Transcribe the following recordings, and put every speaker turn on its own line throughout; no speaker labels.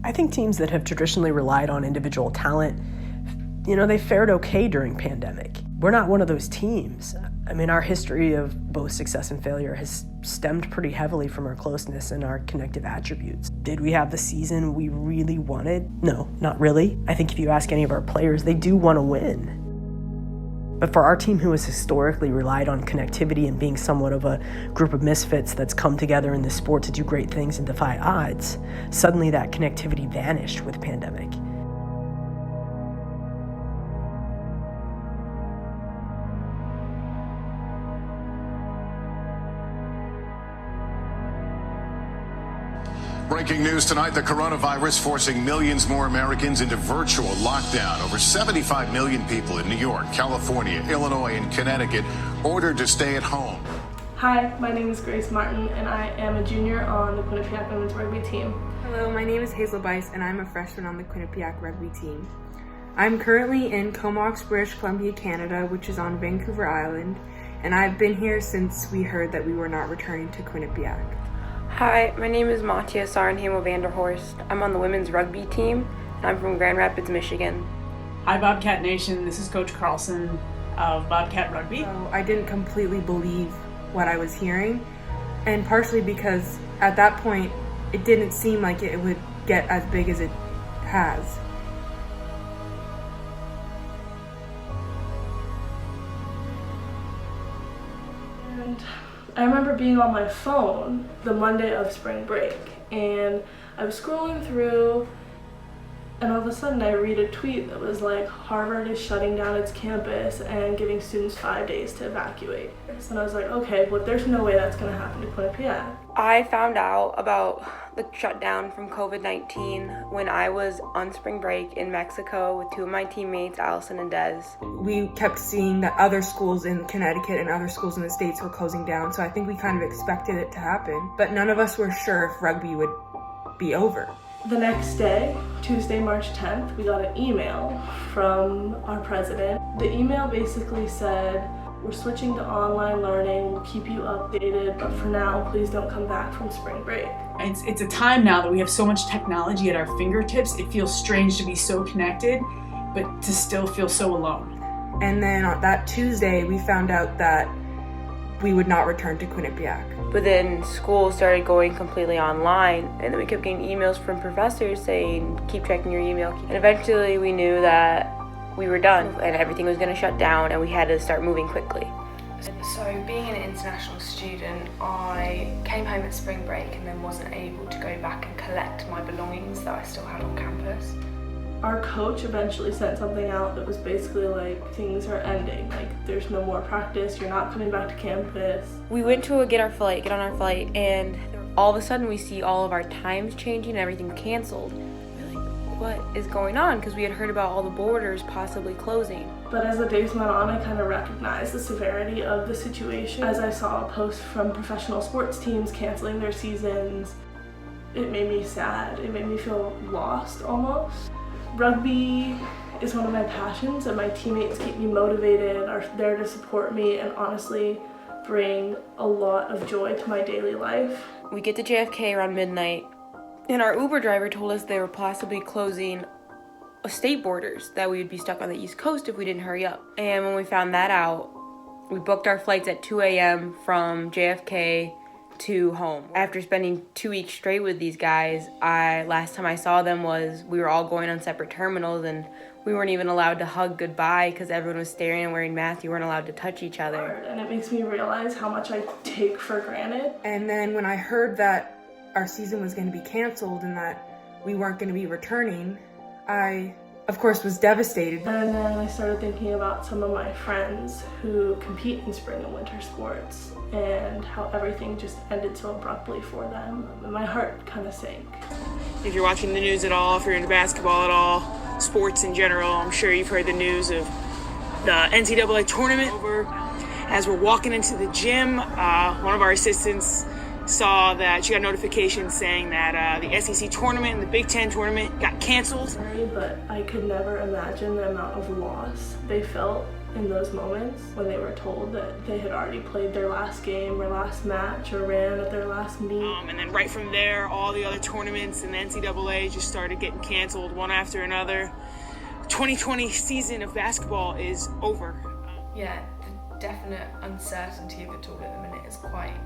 I think teams that have traditionally relied on individual talent, they fared okay during pandemic. We're not one of those teams. I mean, our history of both success and failure has stemmed pretty heavily from our closeness and our connective attributes. Did we have the season we really wanted? No, not really. I think if you ask any of our players, they do want to win. But for our team who has historically relied on connectivity and being somewhat of a group of misfits that's come together in this sport to do great things and defy odds, suddenly that connectivity vanished with pandemic.
Breaking news tonight, the coronavirus forcing millions more Americans into virtual lockdown. Over 75 million people in New York, California, Illinois, and Connecticut ordered to stay at home.
Hi, my name is Grace Martin, and I am a junior on the Quinnipiac Women's Rugby team.
Hello, my name is Hazel Bice, and I'm a freshman on the Quinnipiac Rugby team. I'm currently in Comox, British Columbia, Canada, which is on Vancouver Island, and I've been here since we heard that we were not returning to Quinnipiac.
Hi, my name is Mattia Sarenhamel Vanderhorst. I'm on the women's rugby team, and I'm from Grand Rapids, Michigan.
Hi, Bobcat Nation. This is Coach Carson of Bobcat Rugby.
So I didn't completely believe what I was hearing, and partially because at that point, it didn't seem like it would get as big as it has.
I remember being on my phone the Monday of spring break, and I was scrolling through, and all of a sudden I read a tweet that was like, Harvard is shutting down its campus and giving students 5 days to evacuate. And I was like, okay, but there's no way that's going to happen to Quinnipiac.
I found out about the shutdown from COVID-19 when I was on spring break in Mexico with two of my teammates, Allison and Des.
We kept seeing that other schools in Connecticut and other schools in the States were closing down, so I think we kind of expected it to happen, but none of us were sure if rugby would be over.
The next day, Tuesday, March 10th, we got an email from our president. The email basically said, we're switching to online learning, we'll keep you updated, but for now, please don't come back from spring break.
It's a time now that we have so much technology at our fingertips. It feels strange to be so connected, but to still feel so alone.
And then on that Tuesday, we found out that we would not return to Quinnipiac.
But then school started going completely online, and then we kept getting emails from professors saying, keep checking your email. And eventually we knew that we were done and everything was going to shut down and we had to start moving quickly.
So being an international student, I came home at spring break and then wasn't able to go back and collect my belongings that I still had on campus.
Our coach eventually sent something out that was basically like, things are ending, like there's no more practice, you're not coming back to campus.
We went to get on our flight, and all of a sudden we see all of our times changing and everything canceled. What is going on? Because we had heard about all the borders possibly closing.
But as the days went on, I kind of recognized the severity of the situation. As I saw posts from professional sports teams canceling their seasons, it made me sad. It made me feel lost almost. Rugby is one of my passions, and my teammates keep me motivated, are there to support me, and honestly bring a lot of joy to my daily life.
We get to JFK around midnight, and our Uber driver told us they were possibly closing state borders, that we would be stuck on the East Coast if we didn't hurry up. And when we found that out, we booked our flights at 2 a.m. from JFK to home. After spending 2 weeks straight with these guys, last time I saw them was we were all going on separate terminals, and we weren't even allowed to hug goodbye because everyone was staring and wearing masks. You weren't allowed to touch each other.
And it makes me realize how much I take for granted.
And then when I heard that our season was going to be canceled and that we weren't going to be returning, I, of course, was devastated.
And then I started thinking about some of my friends who compete in spring and winter sports and how everything just ended so abruptly for them. And my heart kind of sank.
If you're watching the news at all, if you're into basketball at all, sports in general, I'm sure you've heard the news of the NCAA tournament over. As we're walking into the gym, one of our assistants saw that she got a notification saying that the SEC tournament and the Big Ten tournament got canceled.
But I could never imagine the amount of loss they felt in those moments when they were told that they had already played their last game or last match or ran at their last meet.
And then right from there, all the other tournaments in the NCAA just started getting canceled one after another. 2020 season of basketball is over.
Yeah, the definite uncertainty of it all at the minute is quite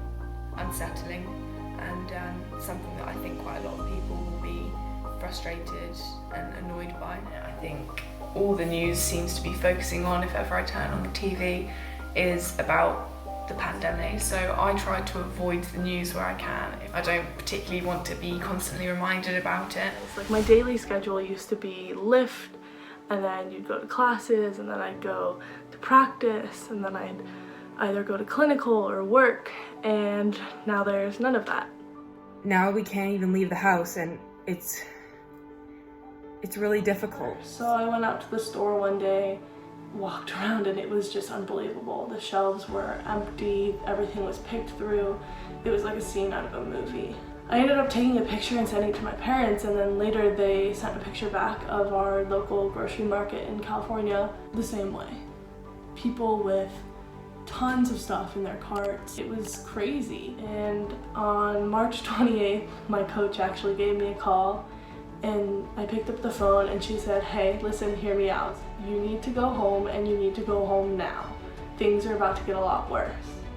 unsettling, and something that I think quite a lot of people will be frustrated and annoyed by. I think all the news seems to be focusing on, if ever I turn on the TV, is about the pandemic. So I try to avoid the news where I can. I don't particularly want to be constantly reminded about it.
It's like my daily schedule used to be lift, and then you'd go to classes, and then I'd go to practice, and then I'd either go to clinical or work, and now there's none of that.
Now we can't even leave the house, and it's really difficult.
So I went out to the store one day, walked around, and it was just unbelievable. The shelves were empty, everything was picked through. It was like a scene out of a movie. I ended up taking a picture and sending it to my parents, and then later they sent a picture back of our local grocery market in California the same way. People with tons of stuff in their carts. It was crazy. And on March 28th, my coach actually gave me a call, and I picked up the phone and she said, "Hey, listen, hear me out. You need to go home, and you need to go home now. Things are about to get a lot worse."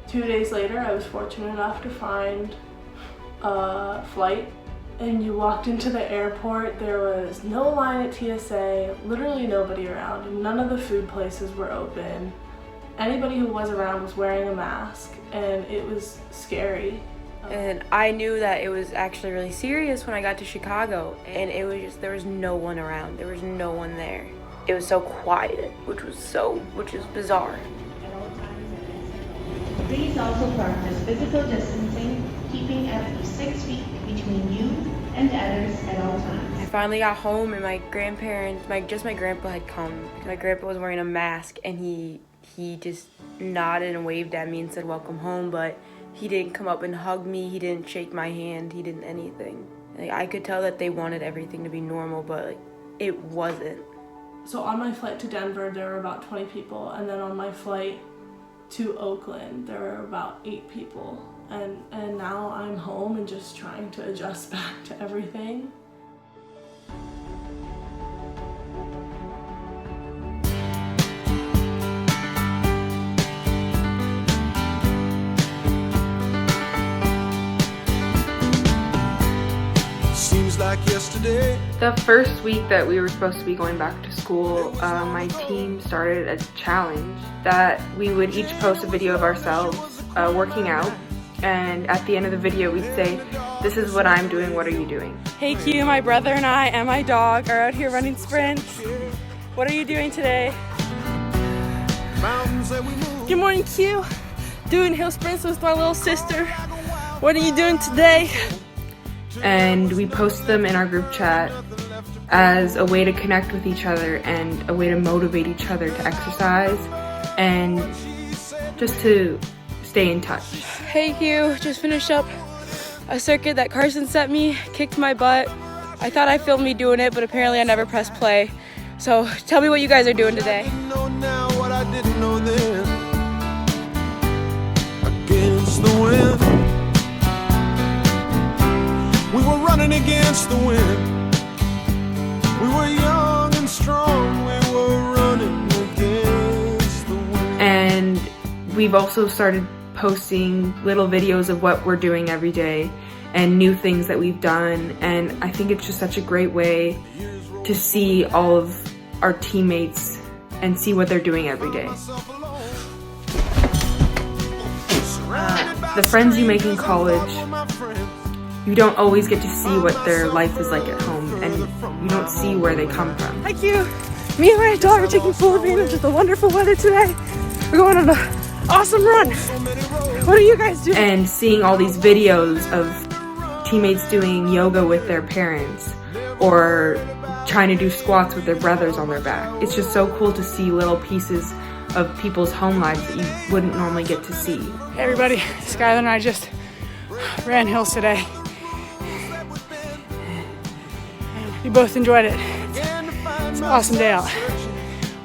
2 days later, I was fortunate enough to find a flight, and you walked into the airport. There was no line at TSA, literally nobody around. None of the food places were open. Anybody who was around was wearing a mask, and it was scary.
And I knew that it was actually really serious when I got to Chicago, and it was just, there was no one around. There was no one there. It was so quiet, which is bizarre.
Please also practice physical distancing, keeping at least 6 feet between you and others at all times.
I finally got home, and my grandparents, my grandpa had come. My grandpa was wearing a mask, and he just nodded and waved at me and said welcome home, but he didn't come up and hug me, he didn't shake my hand, he didn't anything. Like, I could tell that they wanted everything to be normal, but it wasn't.
So on my flight to Denver, there were about 20 people, and then on my flight to Oakland, there were about 8 people. And now I'm home and just trying to adjust back to everything.
Like yesterday.
The first week that we were supposed to be going back to school, my team started a challenge that we would each post a video of ourselves working out, and at the end of the video we'd say, "This is what I'm doing, what are you doing?"
Hey Q, my brother and I and my dog are out here running sprints. What are you doing today? Good morning Q. Doing hill sprints with my little sister. What are you doing today?
And we post them in our group chat as a way to connect with each other and a way to motivate each other to exercise and just to stay in touch.
Hey Q, just finished up a circuit that Carson sent me, kicked my butt. I thought I filmed me doing it, but apparently I never pressed play. So tell me what you guys are doing today.
I know now what I didn't know then. Against the wind. We were running against the wind. We were young and strong. We were running against the wind.
And we've also started posting little videos of what we're doing every day and new things that we've done. And I think it's just such a great way to see all of our teammates and see what they're doing every day. The friends you make in college, you don't always get to see what their life is like at home, and you don't see where they come from.
Hi Q! Me and my dog are taking full advantage of the wonderful weather today. We're going on an awesome run. What are you guys doing?
And seeing all these videos of teammates doing yoga with their parents or trying to do squats with their brothers on their back. It's just so cool to see little pieces of people's home lives that you wouldn't normally get to see.
Hey everybody, Skylar and I just ran hills today. We both enjoyed it. It's an awesome day out.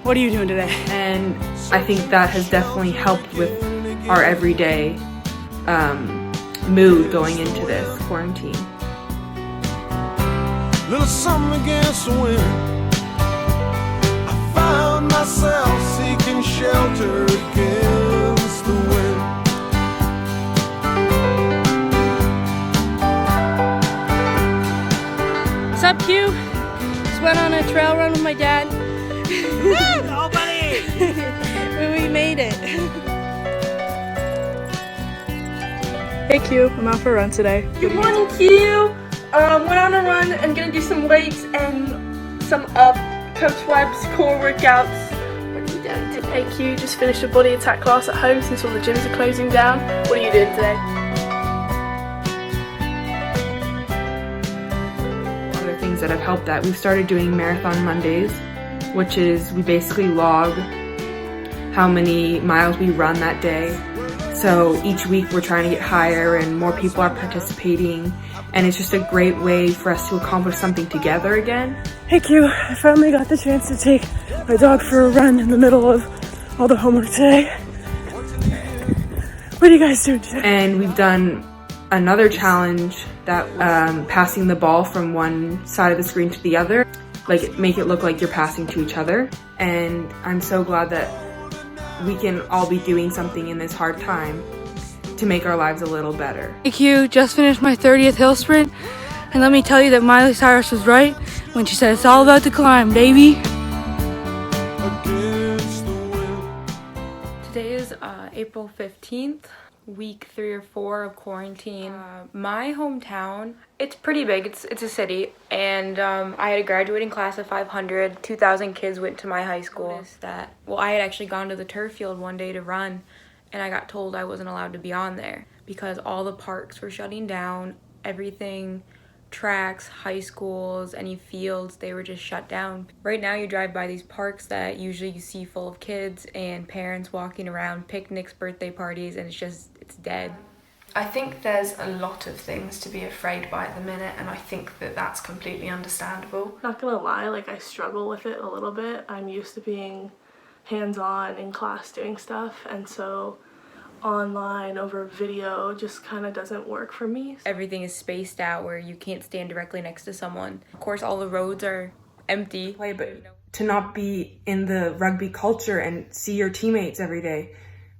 What are you doing today?
And I think that has definitely helped with our everyday mood going into this quarantine.
Little something against the wind. I found myself seeking shelter against the wind.
What's up, Q? Just went on a trail run with my dad.
Oh, buddy!
We made it.
Hey Q, I'm out for a run today.
Good morning, Q. Went on a run and gonna do some weights and some Coach Webb's core workouts. What are you doing today? Hey Q, just finished a body attack class at home since all the gyms are closing down. What are you doing today?
Other things that have helped that, we've started doing Marathon Mondays, which is we basically log how many miles we run that day. So each week we're trying to get higher and more people are participating, and it's just a great way for us to accomplish something together again.
Hey Q, I finally got the chance to take my dog for a run in the middle of all the homework today. What are you guys doing today?
And we've done another challenge that passing the ball from one side of the screen to the other, like make it look like you're passing to each other. And I'm so glad that we can all be doing something in this hard time to make our lives a little better.
Hey Q, just finished my 30th hill sprint, and let me tell you that Miley Cyrus was right when she said it's all about the climb, baby. Today is April 15th, week 3 or 4 of quarantine. My hometown, it's pretty big, it's a city, and I had a graduating class of 500, 2,000 kids went to my high school. I had actually gone to the turf field one day to run, and I got told I wasn't allowed to be on there because all the parks were shutting down, everything, tracks, high schools, any fields, they were just shut down. Right now you drive by these parks that usually you see full of kids and parents walking around, picnics, birthday parties, and it's dead.
I think there's a lot of things to be afraid by at the minute, and I think that that's completely understandable.
Not gonna lie, I struggle with it a little bit. I'm used to being hands-on in class doing stuff, and so online over video just kind of doesn't work for me.
Everything is spaced out where you can't stand directly next to someone. Of course, all the roads are empty.
But to not be in the rugby culture and see your teammates every day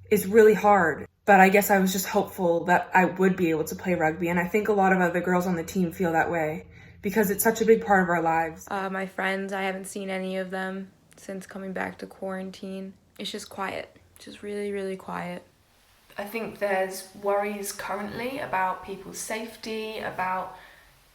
is really hard. But I guess I was just hopeful that I would be able to play rugby, and I think a lot of other girls on the team feel that way because it's such a big part of our lives.
My friends, I haven't seen any of them since coming back to quarantine. It's just quiet, just really, really quiet.
I think there's worries currently about people's safety, about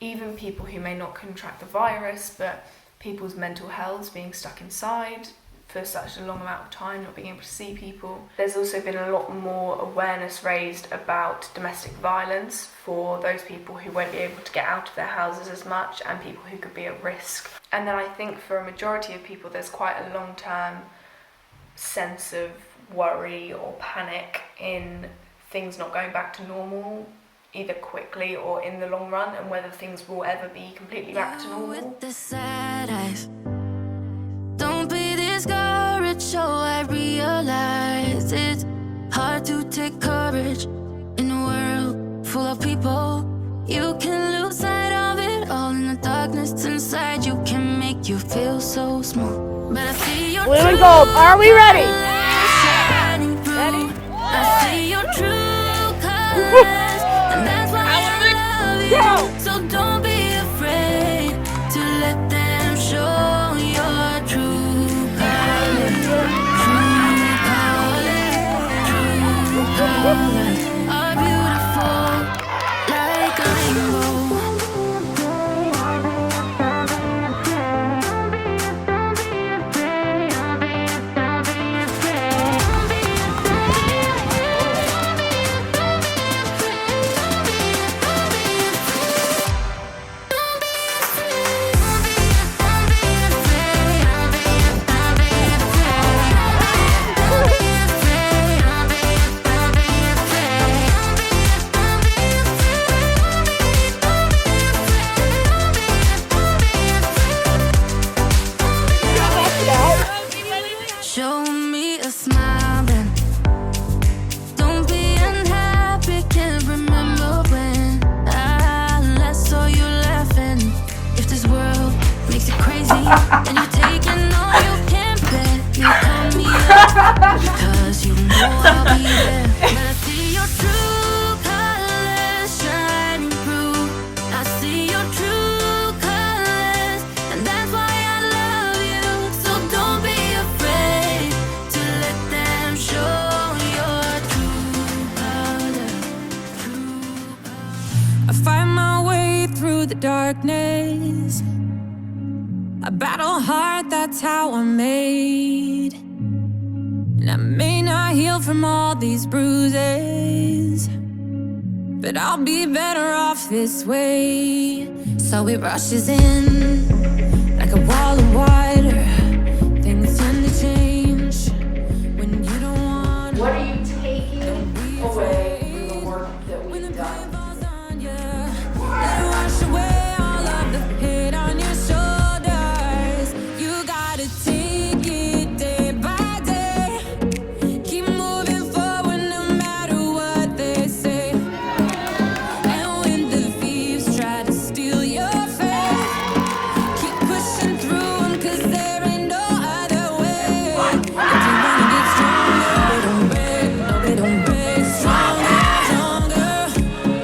even people who may not contract the virus, but people's mental health being stuck inside for such a long amount of time, not being able to see people. There's also been a lot more awareness raised about domestic violence for those people who won't be able to get out of their houses as much and people who could be at risk. And then I think for a majority of people there's quite a long-term sense of worry or panic in things not going back to normal, either quickly or in the long run, and whether things will ever be completely back to normal.
With the sad eyes, don't be discouraged, so I realize it's hard to take courage in a world full of people. You can lose sight of it all in the darkness inside you can make you feel so small. But I see your
Blue and gold, are we ready?
Ready? I see your true colors, and that's why I love you. So don't be afraid to let them show your true colors. True colors are beautiful like a rainbow. And you're taking all you can bear. You call me up because you know I'll be there. But I see your true colors shining through. I see your true colors, and that's why I love you. So don't be afraid to let them show your true colors. I find my way through the darkness. I battle hard, that's how I'm made. And I may not heal from all these bruises, but I'll be better off this way. So it rushes in like a wall of water. Things tend to change when you don't want.
What are you taking away from the work that we've done?
Let it wash away all of the hate on your shoulders. You gotta take it day by day. Keep moving forward no matter what they say. And when the thieves try to steal your faith, keep pushing through them, 'cause there ain't no other way. If you wanna get stronger, they don't break, no they don't break. Stronger, stronger,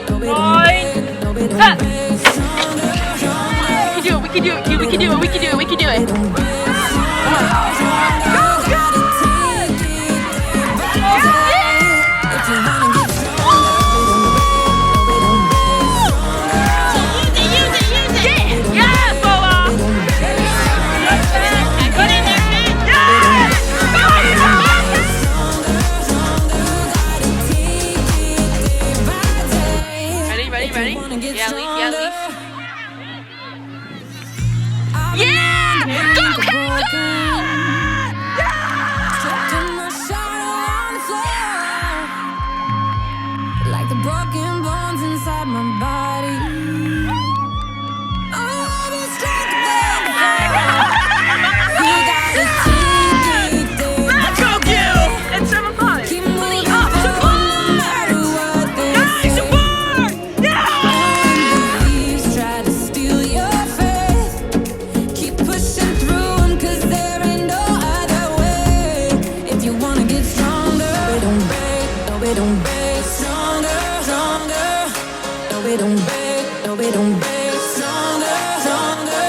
no they don't break, no they don't break.
We can do it, we can do it, we can do it, we can do it. Ready? Yeah, leaf. Yeah! Go, Carson!
Like the broken bones inside my body.
Let's go, Q! It's 7 o'clock.
Keep moving up, support! Guys,
support! Yeah!
Thieves try to steal your faith. Keep pushing through them, 'cause there ain't no other way. If you wanna get stronger, we don't break, no we don't break. Stronger, stronger, no we don't break, no we don't break. Stronger, stronger,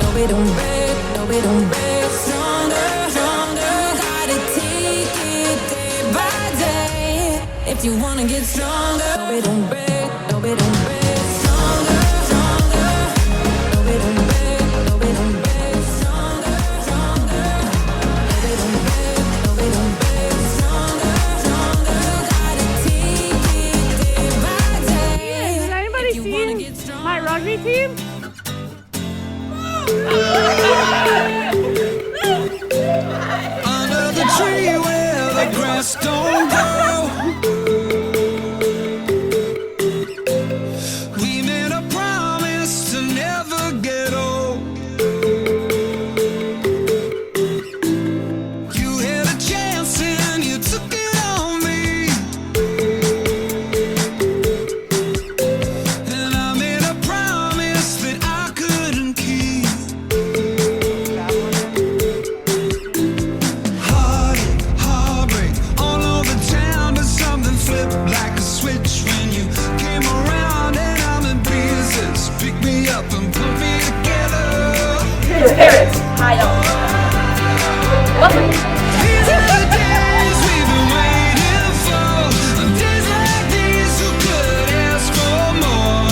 no we don't break, no we don't break. Stronger, stronger, gotta take it day by day. If you wanna get stronger, no we don't break, no we don't break. Stronger, stronger, no we don't break, no we don't break. Stronger, stronger, no we don't break, no we don't break. Stronger, stronger, gotta take it day by day.
Has anybody seen my rugby team?
Under the tree where the grass don't grow, we made a promise to never get old. You had a chance and you took it on me, and I made a promise that I couldn't keep. Heartbreak all over town, but something flipped like a switch when you came around, and I'm in pieces. Pick me up and put me together.
Parents, hi y'all. Welcome.
These are the days we've been waiting for. Days like these, who could ask for more?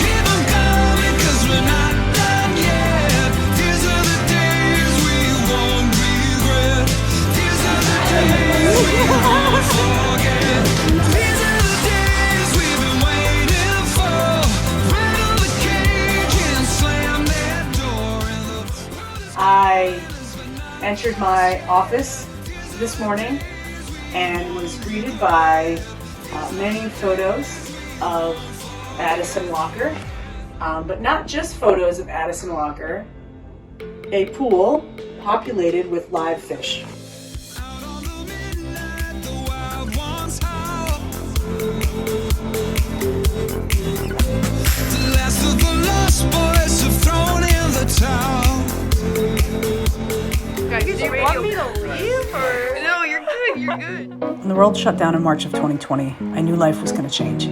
Keep them coming, 'cause we're not done yet. These are the days we won't regret. These are the days we won't forget. These are the days we've been waiting for. Rattle the cage and slam that door, and the world is
I entered my office this morning and was greeted by many photos of Addison Walker, but not just photos of Addison Walker, a pool populated with live fish.
The last of the lost boys have thrown in the towel.
When the world shut down in March of 2020, I knew life was going to change.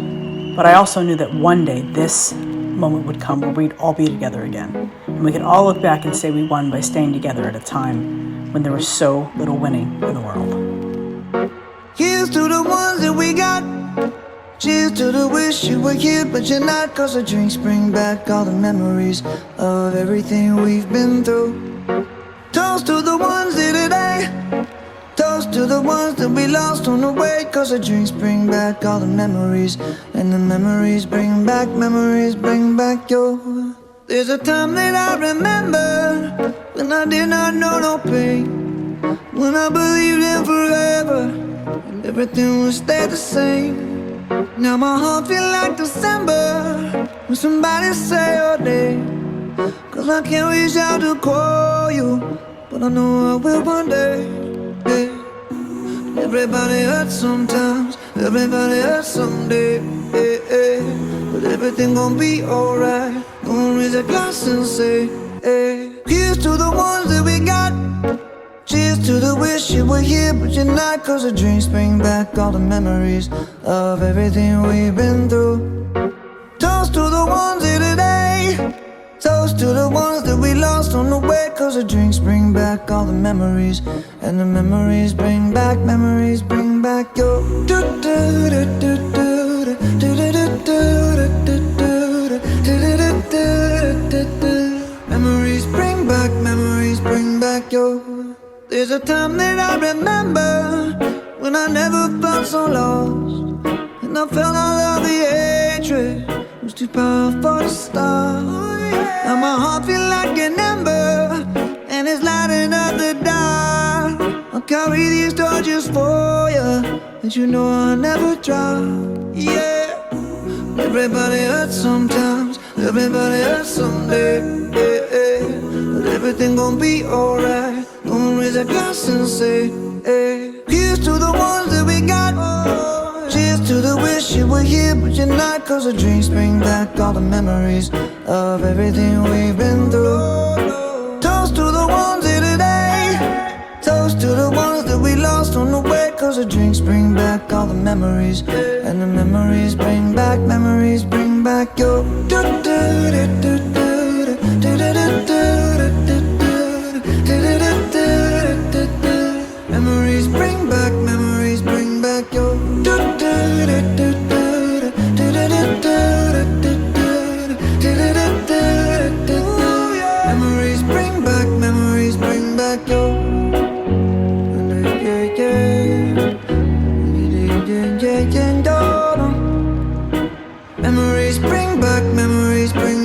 But I also knew that one day this moment would come where we'd all be together again. And we could all look back and say we won by staying together at a time when there was so little winning in the world.
Here's to the ones that we got. Cheers to the wish you were here, but you're not. 'Cause the drinks bring back all the memories of everything we've been through. Toast to the ones here today. Toast to the ones that we lost on the way. 'Cause the drinks bring back all the memories. And the memories bring back your. There's a time that I remember when I did not know no pain. When I believed in forever and everything would stay the same. Now my heart feel like December when somebody say your name. 'Cause I can't reach out to call you, but I know I will one day. Yeah. Everybody hurts sometimes, everybody hurts someday. Yeah, yeah. But everything gon' be alright. Gonna raise a glass and say, hey. Here's to the ones that we got. Cheers to the wish you were here, but you're not. 'Cause the drinks bring back all the memories of everything we've been through. Toast to the ones here today. Toast to the ones that we lost on the way. 'Cause the drinks bring back all the memories. And the memories bring back your. Memories bring back your. There's a time that I remember when I never felt so lost. And I felt all of the hatred was too powerful to stop. Now my heart feel like an ember and it's lighting up the dark. I'll carry these torches for you, and you know I'll never drop. Yeah. Everybody hurts sometimes, everybody hurts someday. Yeah, yeah. But everything gon' be alright. Gonna raise a glass and say, hey. Here's to the ones that we got. Cheers to the wish you were here, but you're not. 'Cause the drinks bring back all the memories of everything we've been through. Toast to the ones here today. Toast to the ones that we lost on the way. 'Cause the drinks bring back all the memories. And the memories bring back your. Memories bring back your. Memories bring back your. Memories bring